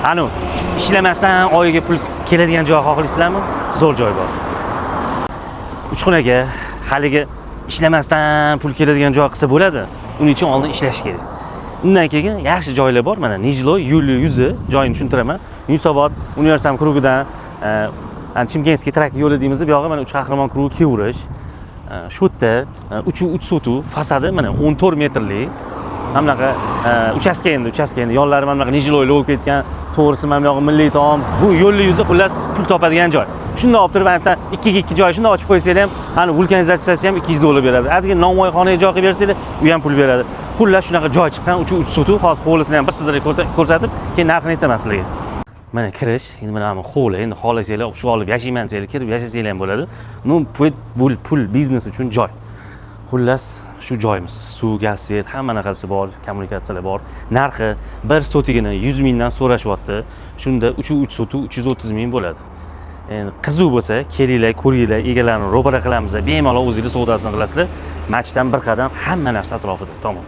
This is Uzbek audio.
Anu, ishlamasdan oyiga pul keladigan joy xohlaysizlarmi? Zo'r joy bor. Uchxonaga haligi ishlamasdan pul keladigan joy qilsa bo'ladi. Uning uchun oldin ishlash kerak. Undan keyin yaxshi joylar bor. Mana Nijloy, yo'li yuzi joyini tushuntiraman. Yunusobod Universal krugidan Chimkentskiy trak yo'li deymiz, bu yog'i mana 3 qahramon krugi kevurish. Shu yerda 3 sotu fasadi mana 14 metrlik. Mana bunaqa uchastka endi yonlari mana bunaqa Nijloylar bo'lib ketgan, to'g'risi mana bu yog'i milliy taom. Bu yo'lli yuzi xullas pul topadigan joy. Shunda olib turib anta 2 ga 2 joy shunda ochib qo'ysanglar ham, hani vulkanizatsiyasi ham 200 dollar beradi. Azgina nonvoyxonaga joy qilib bersanglar, u ham pul beradi. Xullas shunaqa joy chiqqan 3 sotu, hozir hovlisini ham bir sidra ko'rsatib, keyin narxini aytaman sizlarga. Mana kirish, endi mana bu hovli, endi xohlasanglar shu olib yashayman desanglar, kirib yashasanglar ham bo'ladi. Pul biznes uchun joy. Xullas shu joyimiz. Suv, gaz, svet, hamma narsasi bor, kommunikatsiyalar bor. Narxi 1 sotigini 100 mingdan so'rashyapti. Shunda 3 sotu 330 ming bo'ladi. Endi qiziq bo'lsa, kelinglar, ko'ringlar, egalarni ro'para qilamiz. Bemalol o'zingiz savdosini qilasizlar. Matchdan bir qadam hamma narsa atrofida. Tamom.